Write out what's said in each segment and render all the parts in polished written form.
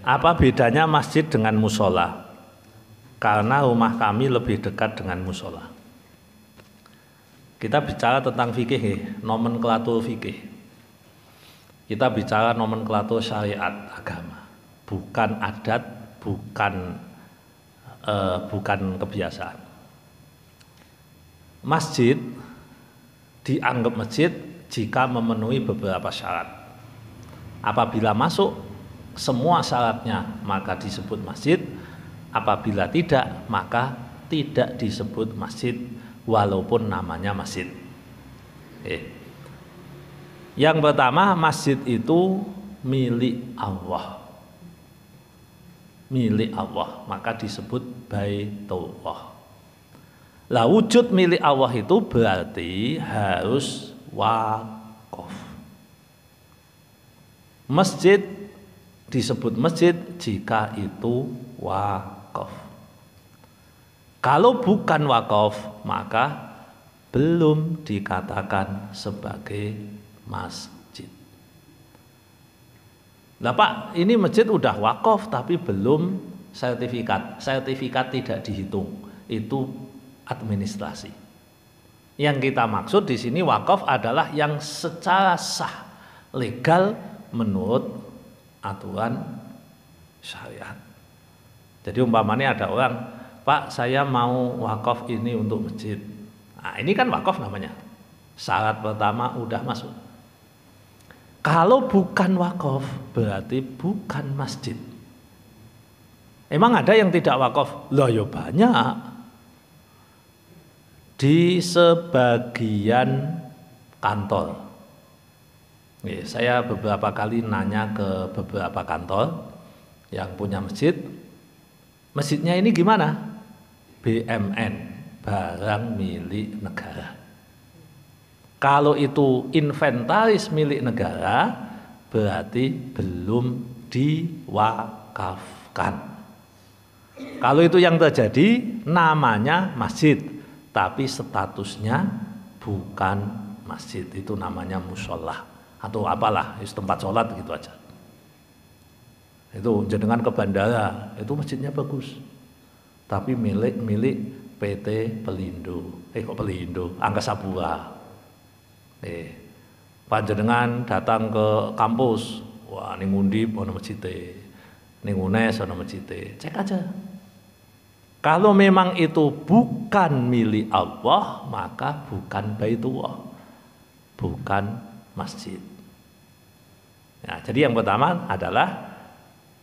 Apa bedanya masjid dengan musola? Karena rumah kami lebih dekat dengan musola. Kita bicara tentang fikih, nomenklatur fikih. Kita bicara nomenklatur syariat agama, bukan adat, bukan kebiasaan. Masjid dianggap masjid jika memenuhi beberapa syarat. Apabila masuk semua syaratnya maka disebut masjid, apabila tidak maka tidak disebut masjid walaupun namanya masjid. Yang pertama, masjid itu milik Allah. Milik Allah, maka disebut Baitullah. Lah wujud milik Allah itu berarti harus wakaf. Masjid disebut masjid jika itu wakaf. Kalau bukan wakaf, maka belum dikatakan sebagai masjid. Nah Pak, ini masjid udah wakaf tapi belum sertifikat. Sertifikat tidak dihitung, itu administrasi. Yang kita maksud di sini wakaf adalah yang secara sah, legal menurut aturan syariat. Jadi umpamanya ada orang, Pak saya mau wakaf ini untuk masjid. Nah ini kan wakaf namanya. Syarat pertama udah masuk. Kalau bukan wakaf berarti bukan masjid. Emang ada yang tidak wakaf? Loh ya banyak. Di sebagian kantor. Saya beberapa kali nanya ke beberapa kantor yang punya masjid. Masjidnya ini gimana? BMN, barang milik negara. Kalau itu inventaris milik negara, berarti belum diwakafkan. Kalau itu yang terjadi, namanya masjid, tapi statusnya bukan masjid, itu namanya musola atau apalah, itu tempat sholat gitu aja. Itu jenengan ke bandara, itu masjidnya bagus, tapi milik PT Pelindo. Kok Pelindo? Angkasa Pura. Panjenengan datang ke kampus, wah ning Undip ana masjide, ning UNES ana masjide, cek aja. Kalau memang itu bukan milik Allah, maka bukan Baitullah, bukan masjid. Nah, jadi yang pertama adalah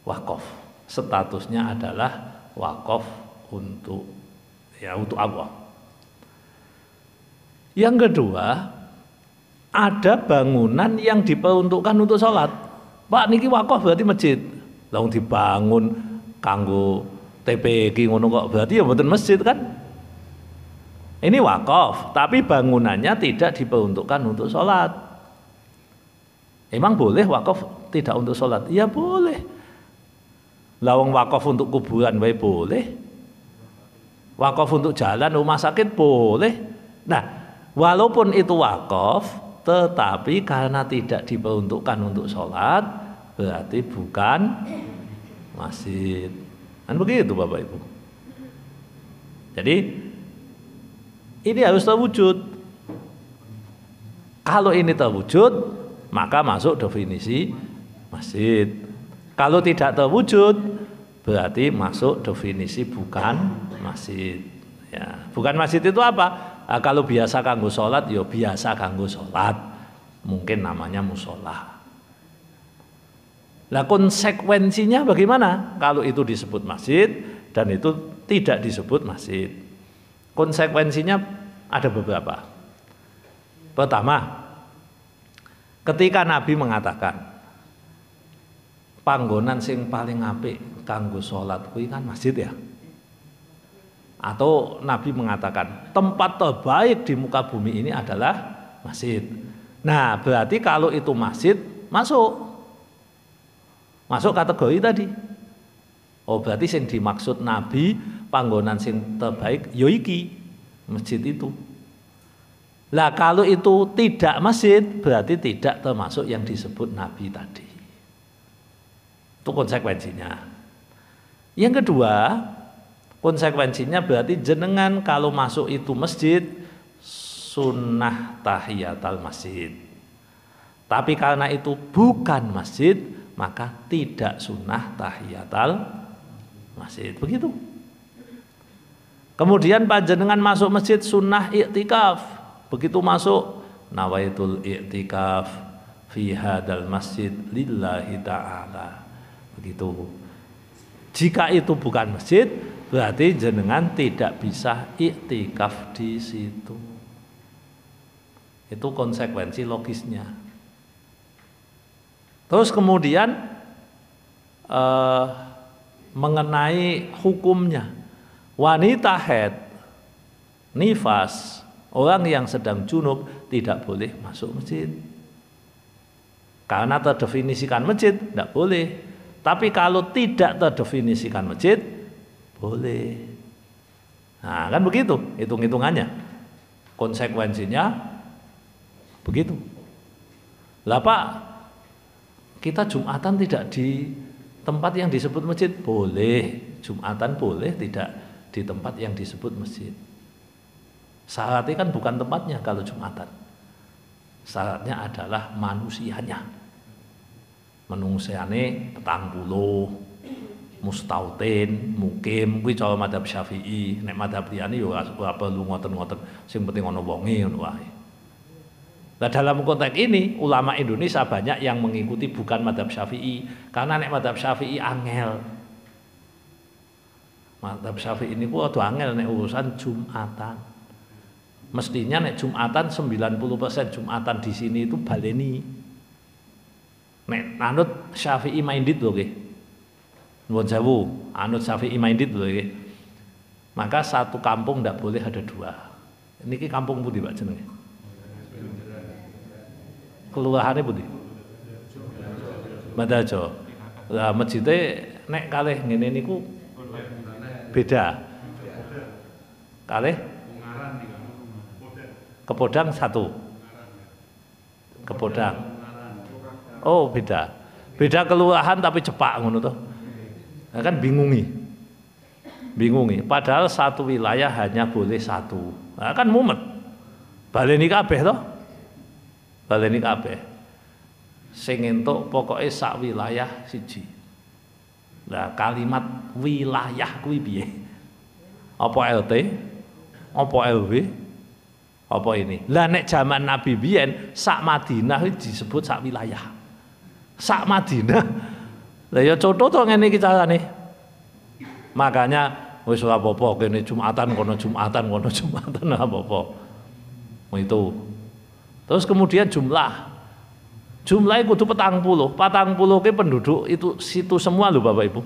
wakaf. Statusnya adalah wakaf untuk Allah. Yang kedua, ada bangunan yang diperuntukkan untuk sholat. Pak niki wakaf berarti masjid. Lalu dibangun kanggo TPG ngono kok berarti ya mboten masjid kan? Ini wakaf, tapi bangunannya tidak diperuntukkan untuk sholat. Emang boleh wakaf tidak untuk sholat? Ya boleh. Lawang wakaf untuk kuburan baik boleh. Wakaf untuk jalan, rumah sakit boleh. Nah, walaupun itu wakaf, tetapi karena tidak diperuntukkan untuk sholat, berarti bukan masjid. Kan begitu Bapak Ibu. Jadi ini harus terwujud. Kalau ini terwujud, maka masuk definisi masjid. Kalau tidak terwujud, berarti masuk definisi bukan masjid. Ya, bukan masjid itu apa? Nah, kalau biasa kanggo sholat, ya biasa kanggo sholat. Mungkin namanya musola. Lah konsekuensinya bagaimana? Kalau itu disebut masjid dan itu tidak disebut masjid. Konsekuensinya ada beberapa. Pertama, ketika Nabi mengatakan panggonan sing paling apik kanggo salat kuwi kan masjid ya. Atau Nabi mengatakan tempat terbaik di muka bumi ini adalah masjid. Nah, berarti kalau itu masjid masuk kategori tadi. Oh, berarti sing dimaksud Nabi panggonan sing terbaik ya iki masjid itu. Lah kalau itu tidak masjid berarti tidak termasuk yang disebut Nabi tadi. Itu konsekuensinya. Yang kedua, konsekuensinya berarti jenengan kalau masuk itu masjid sunnah tahiyatul masjid. Tapi karena itu bukan masjid, maka tidak sunnah tahiyatul masjid. Begitu. Kemudian panjenengan masuk masjid sunnah i'tikaf. Begitu masuk nawaitul i'tikaf fi hadzal masjid lillahi ta'ala. Begitu. Jika itu bukan masjid, berarti jenengan tidak bisa i'tikaf di situ. Itu konsekuensi logisnya. Terus kemudian mengenai hukumnya, wanita haid, nifas, orang yang sedang junub tidak boleh masuk masjid. Karena terdefinisikan masjid, tidak boleh. Tapi kalau tidak terdefinisikan masjid, boleh. Nah, kan begitu hitung-hitungannya. Konsekuensinya begitu. Lah Pak, kita Jumatan tidak di tempat yang disebut masjid? Boleh. Jumatan boleh tidak di tempat yang disebut masjid. Syaratnya kan bukan tempatnya kalau Jumatan. Syaratnya adalah manusianya. Menungsiane 40, mustautin, mukim, kuwi cara madzhab Syafi'i. Nek madzhab liyane yo ora perlu ngoten-ngoten, sing penting ana wonge ngono wae. Nah, dalam konteks ini ulama Indonesia banyak yang mengikuti bukan madzhab Syafi'i, karena nek madzhab Syafi'i angel. Madzhab Syafi'i ini ku ado angel nek urusan Jumatan. Mestinya nek Jumatan 90% Jumatan di sini itu baleni. Nek anut Syafi'i minded lho nggih. Nuwun sewu, anut Syafi'i minded lho nggih. Maka satu kampung ndak boleh ada dua. Niki kampung pundi Pak jenenge? Kelurahannya pundi? Madajo. Lah masjidnya nek kalih ngene niku beda. Kalih Kepodang satu. Kepodang. Oh beda. Beda kelurahan tapi cepak ngono toh. Nah, kan bingungi. Padahal satu wilayah hanya boleh satu. Nah, kan mumet. Baleni kabeh toh. Baleni kabeh. Sing entuk pokoke sak wilayah siji. Nah, kalimat wilayah kuwi piye? Apa LT? Apa LW? Apa ini? Lah nek zaman Nabi biyen sak Madinah disebut sak wilayah. Sak Madinah. Lah ya contoh to ngene iki carane. Makanya wis ora apa-apa kene Jumatan kono Jumatan ora apa-apa. Itu. Terus kemudian jumlahnya kudu 40 ke penduduk itu situ semua lho Bapak Ibu.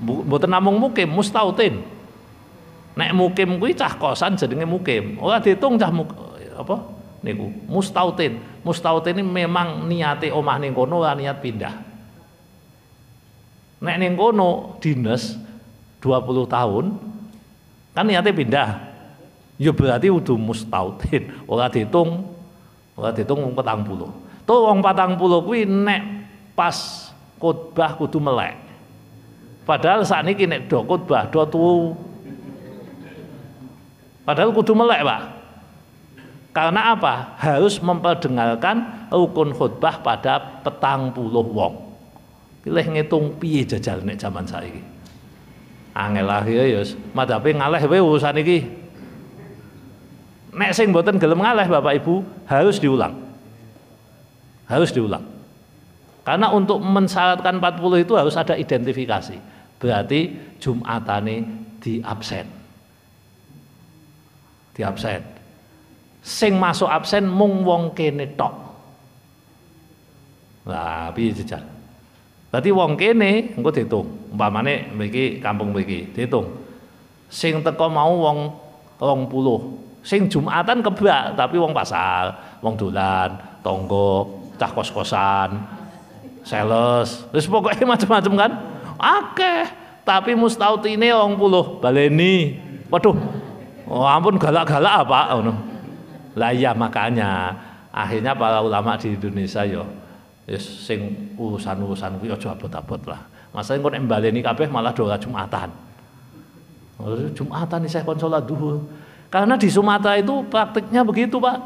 Mboten namung mukim, mustautin. Nek mukim kuwi cah kosan jenenge mukim. Ora diitung cah apa niku, mustautin. Mustautin ini memang niate omah ning kono ora niat pindah. Nek ning kono dinas 20 tahun kan niate pindah. Ya berarti udah mustautin, ora diitung wong 40. Tuh wong 40 kuwi nek pas khotbah kudu melek. Padahal sakniki nek do khotbah do tuwu. Padahal kudu melek, Pak. Karena apa? Harus memperdengarkan rukun khotbah pada 40 wong. Pilih ngitung piye jajal nek zaman saiki. Angel akhire ya madhape ngaleh wae urusan iki. Nek sing mboten gelem ngaleh Bapak Ibu harus diulang. Karena untuk mensyaratkan 40 itu harus ada identifikasi. Berarti Jumatane di absen. Sing masuk absen mung wong kene tok. Lah piye jejal? Berarti wong kene engko diitung. Umpamane mriki kampung mriki diitung. Sing teko mau wong 20. Sing Jumatan kebak tapi wong pasar, wong dolan, tonggo, cah kos-kosan, sales, wis pokoke macam-macam kan. Akeh, tapi mustautine 20 baleni. Waduh. Oh ampun galak-galak apa ngono. Lah iya makanya akhirnya para ulama di Indonesia yo sing urusan-urusan kuwi aja abot-abot lah. Masane engko nek mbaleni kabeh malah do Jumatan. Jumatan isih kon salat duhur. Karena di Sumatera itu praktiknya begitu, Pak.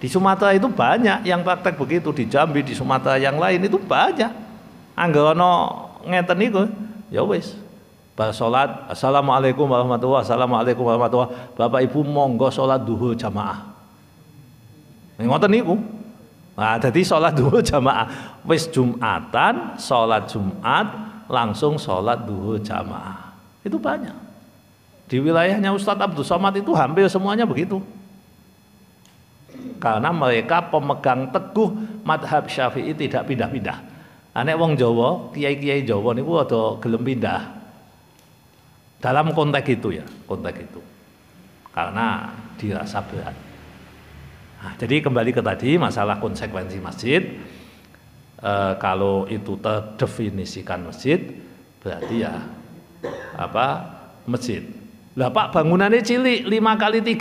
Di Sumatera itu banyak yang praktek begitu, di Jambi, di Sumatera yang lain itu banyak. Angger ana ngeten niku, ya wis. Bar salat, assalamualaikum warahmatullahi wabarakatuh, assalamualaikum warahmatullahi wabarakatuh. Bapak Ibu monggo salat duhur jamaah. Ngoten niku. Nah, jadi sholat duhur jamaah, wis Jumatan, sholat Jumat, langsung sholat duhur jamaah. Itu banyak. Di wilayahnya Ustadz Abdul Somad itu hampir semuanya begitu. Karena mereka pemegang teguh madhab Syafi'i tidak pindah-pindah. Nek wong Jawa, kiai-kiai Jawa niku ada gelem pindah. Dalam konteks itu ya, konteks itu. Karena dirasa berat. Nah, jadi kembali ke tadi masalah konsekuensi masjid. Kalau itu terdefinisikan masjid, berarti ya masjid. Lah Pak, bangunannya cilik 5x3,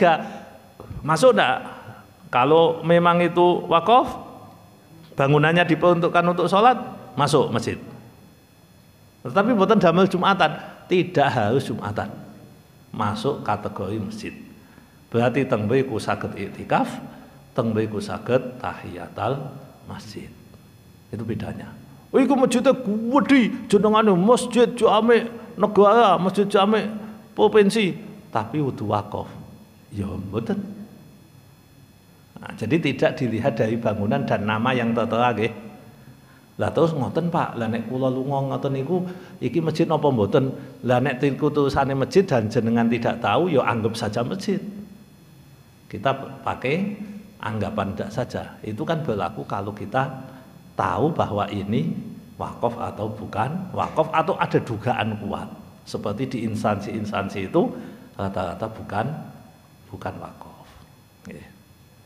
masuk enggak? Kalau memang itu wakaf, bangunannya diperuntukkan untuk sholat, masuk masjid. Tetapi mboten damel Jumatan, tidak harus Jumatan, masuk kategori masjid. Berarti teng mriku saged iktikaf, teng mriku saged tahiyatul masjid. Itu bedanya. Oh, iku masjidnya gede, jenengane Masjid Jami Negara, Masjid Jami Provinsi, tapi udah wakaf. Ya mboten. Nah, jadi tidak dilihat dari bangunan dan nama yang tertera nggih. Lah terus ngoten Pak, lah nek kula lunga ngoten niku iki masjid napa mboten? Lah nek tulisane masjid dan jenengan tidak tahu ya anggap saja masjid. Kita pakai anggapan tidak saja. Itu kan berlaku kalau kita tahu bahwa ini wakaf atau bukan wakaf, atau ada dugaan kuat. Seperti di instansi-instansi itu rata-rata bukan wakaf.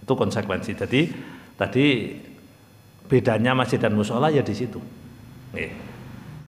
Itu konsekuensi. Jadi tadi bedanya masjid dan musola ya di situ.